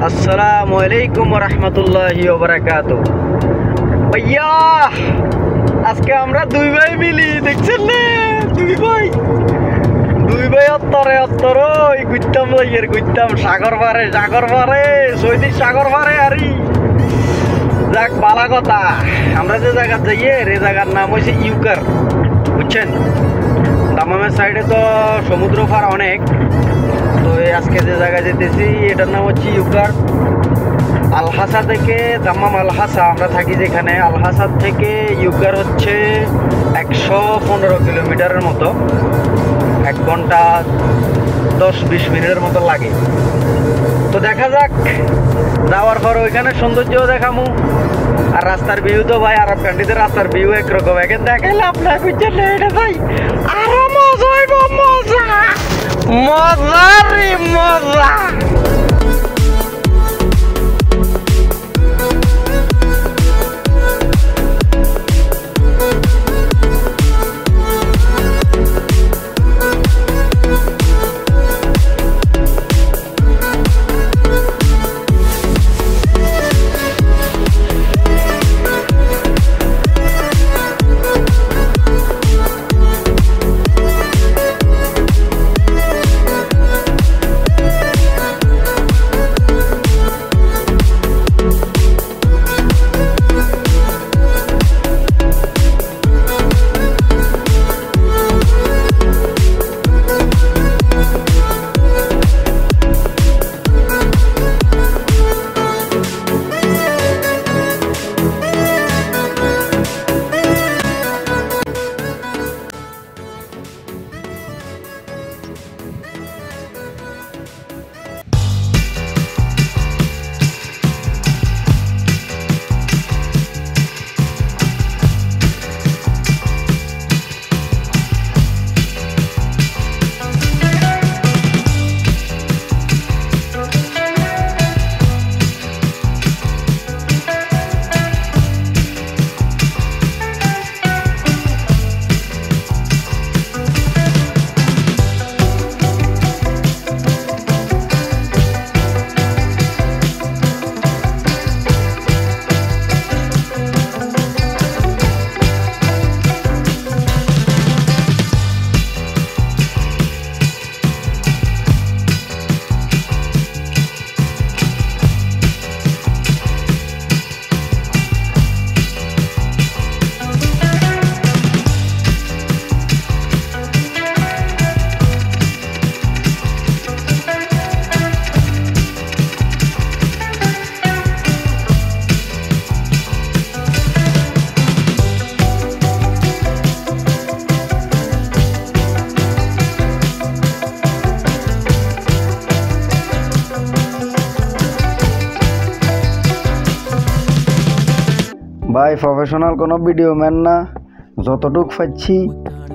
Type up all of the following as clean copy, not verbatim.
আসসালামু আলাইকুম ওয়া রাহমাতুল্লাহি ওয়া বারাকাতুহু। ভাইয়া আজকে আমরা দুই ভাই মিলি দেখছেন না, দুই ভাই অত্তরে ওই গুইতাম সাগর পারে সৈদিক সাগর পারে আরি যাক বালা কথা। আমরা যে জায়গা যাইয়ে এই জায়গার নাম হয়েছে ইউকার, বুঝছেন? দামামের সাইডে তো সমুদ্র পার অনেক, তো আজকে যে জায়গায় যেতেছি এটার নাম হচ্ছে ইউকার। আলহাসা থেকে দামাম আলহাসা, আমরা থাকি যেখানে, আলহাসা থেকে ইউকার হচ্ছে 115 কিলোমিটারের মতো, 1 ঘন্টা 10-20 মিনিটের মতো লাগে। তো দেখা যাক, যাওয়ার পর ওইখানে সৌন্দর্য দেখামু। আর রাস্তার ভিউ তো ভাই আরব কান্ট্রিতে রাস্তার ভিউ একরকম, এখানে দেখাইলে আপনার বুঝছেন এটা ভাই আরো মজা হইব, মজা। ভাই প্রফেশনাল কোনো ভিডিও ম্যান না, যতটুক পাচ্ছি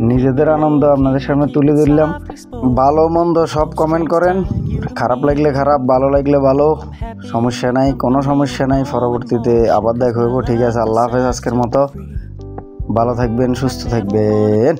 নিজেদের আনন্দ আপনাদের সামনে তুলে ধরলাম। ভালো মন্দ সব কমেন্ট করেন, খারাপ লাগলে খারাপ, ভালো লাগলে ভালো, সমস্যা নাই, কোনো সমস্যা নাই। পরবর্তীতে আবার দেখা হইব, ঠিক আছে? আল্লাহ হাফেজ। আজকের মতো ভালো থাকবেন, সুস্থ থাকবেন।